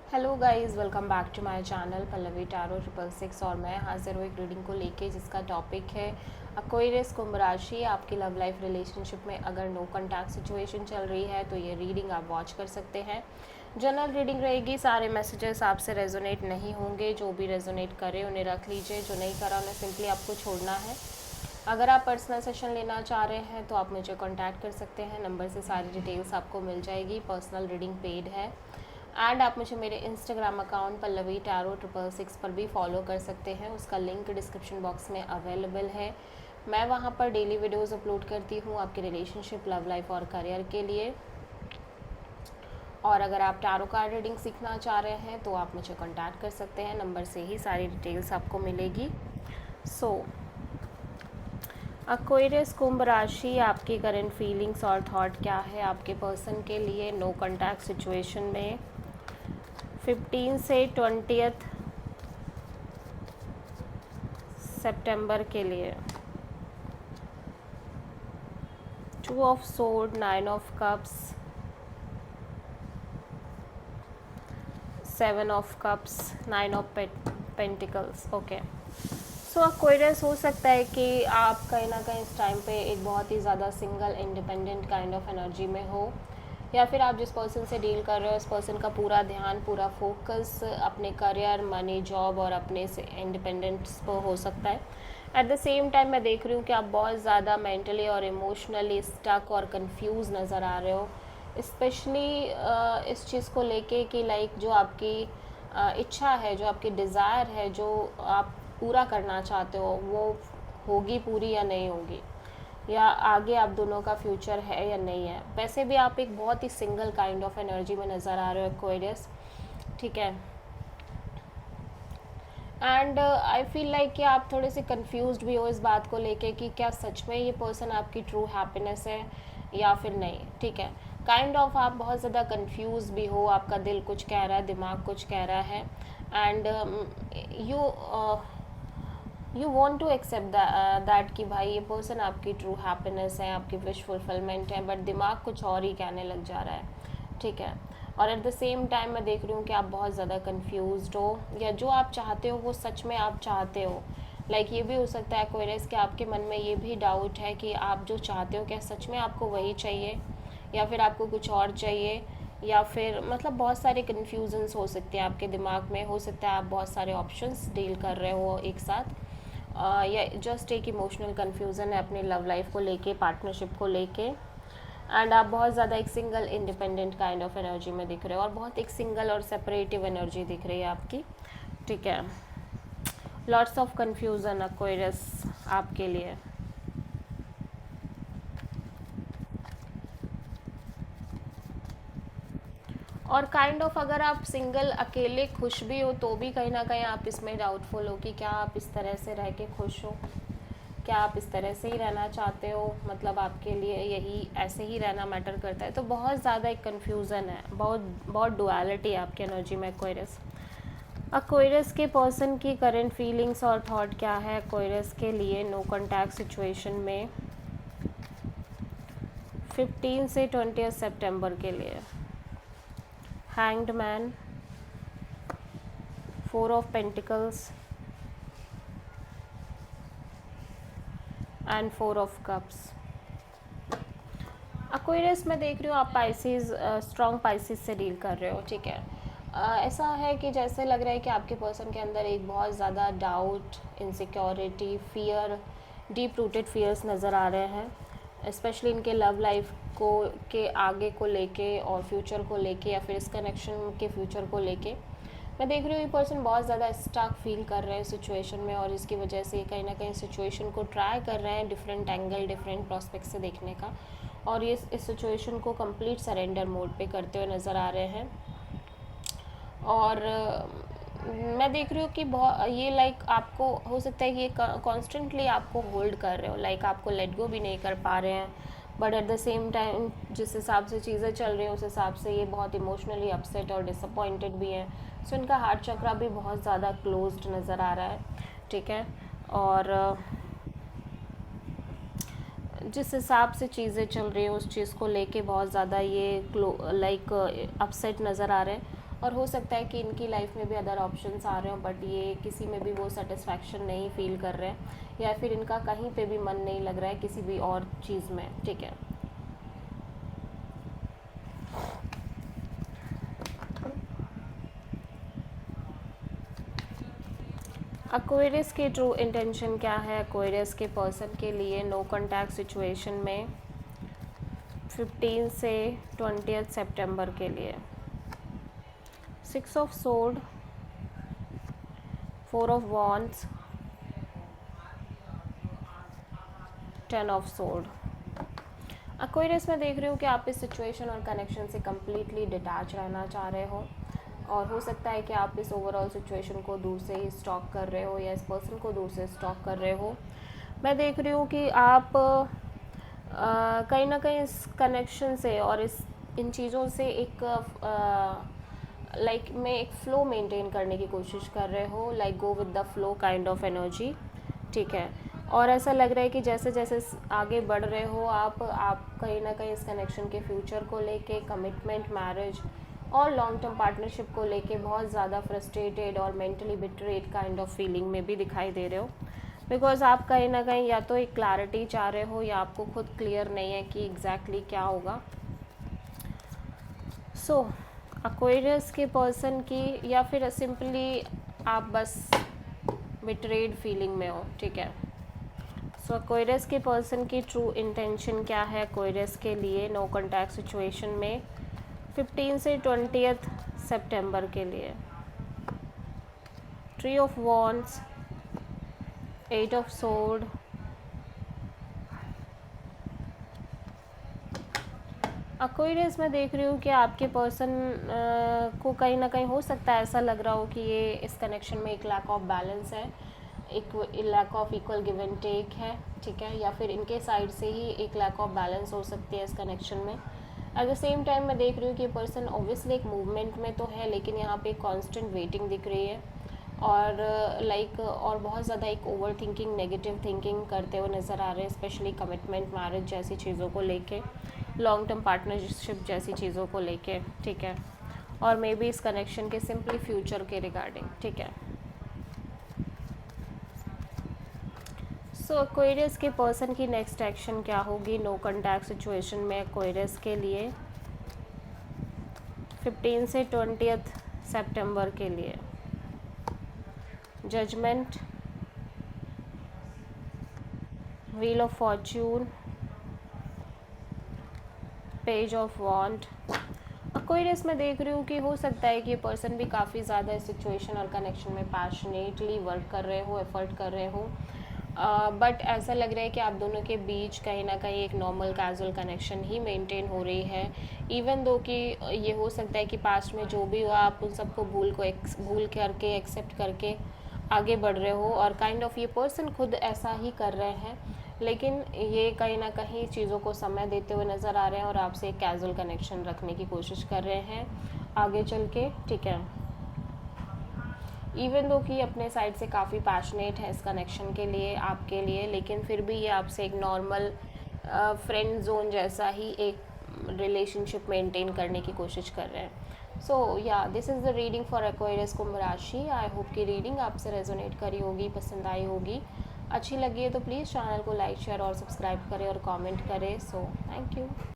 Hello guys, welcome back to my channel Pallavi tarot 666। और मैं हाजिर हूँ एक रीडिंग को लेके जिसका टॉपिक है एक्वेरियस कुंभ राशि। आपकी लव लाइफ रिलेशनशिप में अगर नो कॉन्टैक्ट सिचुएशन चल रही है तो ये रीडिंग आप वॉच कर सकते हैं। जनरल रीडिंग रहेगी, सारे मैसेजेस आपसे रेजोनेट नहीं होंगे। जो भी रेजोनेट करे उन्हें रख लीजिए, जो नहीं करा उन्हें सिंपली आपको छोड़ना है। अगर आप पर्सनल सेशन लेना चाह रहे हैं तो आप मुझे कॉन्टैक्ट कर सकते हैं, नंबर से सारी डिटेल्स आपको मिल जाएगी। पर्सनल रीडिंग पेड है एंड आप मुझे मेरे इंस्टाग्राम अकाउंट पल्लवी टैरो 666 पर भी फॉलो कर सकते हैं। उसका लिंक डिस्क्रिप्शन बॉक्स में अवेलेबल है। मैं वहाँ पर डेली वीडियोस अपलोड करती हूँ आपके रिलेशनशिप, लव लाइफ और करियर के लिए। और अगर आप टैरो कार्ड रीडिंग सीखना चाह रहे हैं तो आप मुझे कॉन्टैक्ट कर सकते हैं, नंबर से ही सारी डिटेल्स आपको मिलेगी। सो एक्वेरियस कुंभ राशि, आपकी करंट फीलिंग्स और थॉट क्या है आपके पर्सन के लिए नो कॉन्टैक्ट सिचुएशन में 15 से 20 सितंबर के लिए। 2 of sword, 9 of cups, 7 of cups, 9 of pentacles. Okay, so Aquarius हो सकता है कि आप कहीं ना कहीं इस टाइम पे एक बहुत ही ज़्यादा single independent kind of energy में हो, या फिर आप जिस पर्सन से डील कर रहे हो उस पर्सन का पूरा ध्यान, पूरा फोकस अपने करियर, मनी, जॉब और अपने से इंडिपेंडेंस पर हो सकता है। एट द सेम टाइम मैं देख रही हूँ कि आप बहुत ज़्यादा मेंटली और इमोशनली स्टक और कंफ्यूज नज़र आ रहे हो, स्पेशली इस चीज़ को लेके कि लाइक जो आपकी इच्छा है, जो आपकी डिज़ायर है, जो आप पूरा करना चाहते हो वो होगी पूरी या नहीं होगी, या आगे आप दोनों का फ्यूचर है या नहीं है। वैसे भी आप एक बहुत ही सिंगल काइंड ऑफ एनर्जी में नज़र आ रहे हो एक्वेरियस, ठीक है। एंड आई फील लाइक कि आप थोड़े से कंफ्यूज्ड भी हो इस बात को लेके कि क्या सच में ये पर्सन आपकी ट्रू हैप्पीनेस है या फिर नहीं, ठीक है। काइंड ऑफ आप बहुत ज़्यादा कंफ्यूज भी हो, आपका दिल कुछ कह रहा है, दिमाग कुछ कह रहा है, and you want to accept that कि भाई ये पर्सन आपकी ट्रू हैप्पीनेस है, आपकी विश फुलफिलमेंट है, बट दिमाग कुछ और ही कहने लग जा रहा है, ठीक है। और एट द सेम टाइम मैं देख रही हूँ कि आप बहुत ज़्यादा कंफ्यूज्ड हो, या जो आप चाहते हो वो सच में आप चाहते हो। लाइक ये भी हो सकता है एक्वेरियस कि आपके मन में ये भी डाउट है कि आप जो चाहते हो क्या सच में आपको वही चाहिए, या फिर आपको कुछ और चाहिए, या फिर मतलब बहुत सारे कन्फ्यूजन्स हो सकते हैं आपके दिमाग में। हो सकता है आप बहुत सारे ऑप्शंस डील कर रहे हो एक साथ, या जस्ट एक इमोशनल कन्फ्यूज़न है अपनी लव लाइफ को लेके, पार्टनरशिप को लेके। एंड आप बहुत ज़्यादा एक single independent kind of energy में दिख रहे हो, और बहुत एक सिंगल और सेपरेटिव एनर्जी दिख रही है आपकी, ठीक है। लॉट्स ऑफ कन्फ्यूज़न एक्वेरियस आपके लिए। और काइंड ऑफ अगर आप सिंगल अकेले खुश भी हो तो भी कहीं ना कहीं आप इसमें डाउटफुल हो कि क्या आप इस तरह से रह के खुश हो, क्या आप इस तरह से ही रहना चाहते हो, मतलब आपके लिए यही ऐसे ही रहना मैटर करता है। तो बहुत ज़्यादा एक कन्फ्यूज़न है, बहुत बहुत डुअलिटी है आपकी एनर्जी में एक्वेरियस। एक्वेरियस के पर्सन की करंट फीलिंग्स और थॉट क्या है एक्वेरियस के लिए नो कॉन्टैक्ट सिचुएशन में 15 से 20 सितंबर के लिए। Hanged man, 4 of pentacles and 4 of cups. Aquarius में देख रही हूँ आप पाइसिस, स्ट्रॉन्ग पाइसिस से डील कर रहे हो, ठीक है। ऐसा है कि जैसे लग रहा है कि आपके पर्सन के अंदर एक बहुत ज़्यादा doubt, insecurity, fear, deep rooted fears नज़र आ रहे हैं, स्पेशली इनके लव लाइफ को के आगे को लेके और फ्यूचर को लेके, या फिर इस कनेक्शन के फ्यूचर को लेके। मैं देख रही हूँ ये पर्सन बहुत ज़्यादा स्टक फील कर रहे हैं सिचुएशन में, और इसकी वजह से कहीं ना कहीं सिचुएशन को ट्राई कर रहे हैं डिफरेंट एंगल, डिफरेंट प्रोस्पेक्ट से देखने का, और ये इस सिचुएशन को कंप्लीट सरेंडर मोड पे करते हुए नज़र आ रहे हैं। और मैं देख रही हूँ कि बहुत ये लाइक आपको हो सकता है कि ये कॉन्स्टेंटली आपको होल्ड कर रहे हो, लाइक आपको लेट गो भी नहीं कर पा रहे हैं, but at the same time जिस हिसाब से चीज़ें चल रही हैं उस हिसाब से ये बहुत इमोशनली अपसेट और डिसअपॉइंटेड भी हैं। सो इनका हार्ट चक्रा भी बहुत ज़्यादा क्लोज्ड नज़र आ रहा है, ठीक है। और जिस हिसाब से चीज़ें चल रही हैं उस चीज़ को लेके बहुत ज़्यादा ये लाइक अपसेट नज़र आ रहे हैं। और हो सकता है कि इनकी लाइफ में भी अदर ऑप्शंस आ रहे हो, बट ये किसी में भी वो सेटिस्फैक्शन नहीं फील कर रहे हैं, या फिर इनका कहीं पे भी मन नहीं लग रहा है किसी भी और चीज़ में, ठीक है। एक्वेरियस की ट्रू इंटेंशन क्या है एक्वेरियस के पर्सन के लिए नो कॉन्टैक्ट सिचुएशन में 15 से 20 सितंबर के लिए? 6 of sword, 4 of wands, 10 of sword. Aquarius में देख रही हूँ कि आप इस सिचुएशन और कनेक्शन से कम्प्लीटली डिटैच रहना चाह रहे हो, और हो सकता है कि आप इस ओवरऑल सिचुएशन को दूर से ही स्टॉक कर रहे हो या इस पर्सन को दूर से स्टॉक कर रहे हो। मैं देख रही हूँ कि आप कहीं ना कहीं इस कनेक्शन से और इन चीज़ों से एक में एक फ़्लो मेंटेन करने की कोशिश कर रहे हो, go with the flow kind of energy, ठीक है। और ऐसा लग रहा है कि जैसे जैसे आगे बढ़ रहे हो आप कहीं ना कहीं इस कनेक्शन के फ्यूचर को लेके, कमिटमेंट, मैरिज और लॉन्ग टर्म पार्टनरशिप को लेके बहुत ज़्यादा फ्रस्ट्रेटेड और mentally betrayed kind of feeling में भी दिखाई दे रहे हो, बिकॉज आप कहीं ना कहीं या तो एक क्लैरिटी चाह रहे हो या आपको खुद क्लियर नहीं है कि एग्जैक्टली क्या होगा। सो एक्वेरियस के पर्सन की, या फिर सिंपली आप बस बिट्रेड फीलिंग में हो, ठीक है। सो एक्वेरियस के पर्सन की ट्रू इंटेंशन क्या है एक्वेरियस के लिए नो कॉन्टैक्ट सिचुएशन में 15 से 20 सितंबर के लिए? 3 of wands, 8 of sword, Aquarius में देख रही हूँ कि आपके पर्सन को कहीं ना कहीं हो सकता है ऐसा लग रहा हो कि ये इस कनेक्शन में एक लैक ऑफ बैलेंस है, एक lack of equal give and take है, ठीक है, या फिर इनके साइड से ही एक लैक ऑफ बैलेंस हो सकती है इस कनेक्शन में। एट द सेम टाइम मैं देख रही हूँ कि ये पर्सन ऑब्वियसली एक मूवमेंट में तो है, लेकिन यहाँ पे कांस्टेंट वेटिंग दिख रही है, और और बहुत ज़्यादा एक ओवर थिंकिंग, नेगेटिव थिंकिंग करते हुए नज़र आ रहे हैं, स्पेशली कमिटमेंट, मैरिज जैसी चीज़ों को लेके, लॉन्ग टर्म पार्टनरशिप जैसी चीज़ों को लेके, ठीक है, और मे बी इस कनेक्शन के सिंपली फ्यूचर के रिगार्डिंग, ठीक है। सो एक्वेरियस के पर्सन की नेक्स्ट एक्शन क्या होगी नो कॉन्टैक्ट सिचुएशन में एक्वेरियस के लिए 15 से 20 सितंबर के लिए? Judgement, wheel of fortune, page of wand. Aquarius में देख रही हूँ कि हो सकता है कि ये पर्सन भी काफ़ी ज़्यादा इस सिचुएशन और कनेक्शन में पैशनेटली वर्क कर रहे हो, एफर्ट कर रहे हो, बट ऐसा लग रहा है कि आप दोनों के बीच कहीं ना कहीं एक नॉर्मल कैजुअल कनेक्शन ही मेंटेन हो रही है, इवन दो कि ये हो सकता है कि पास्ट में जो भी हुआ आप उन सबको भूल करके एक्सेप्ट करके आगे बढ़ रहे हो, और काइंड ऑफ ये पर्सन खुद ऐसा ही कर रहे हैं, लेकिन ये कहीं ना कहीं चीज़ों को समय देते हुए नज़र आ रहे हैं और आपसे एक कैजुअल कनेक्शन रखने की कोशिश कर रहे हैं आगे चल के, ठीक है। इवन दो कि अपने साइड से काफ़ी पैशनेट है इस कनेक्शन के लिए, आपके लिए, लेकिन फिर भी ये आपसे एक नॉर्मल फ्रेंड जोन जैसा ही एक रिलेशनशिप मेंटेन करने की कोशिश कर रहे हैं। So yeah this is the reading for Aquarius कुंभ राशि। आई होप कि रीडिंग आपसे रेजोनेट करी होगी, पसंद आई होगी। अच्छी लगी है तो प्लीज़ चैनल को लाइक, शेयर और सब्सक्राइब करें और कमेंट करें। So thank you.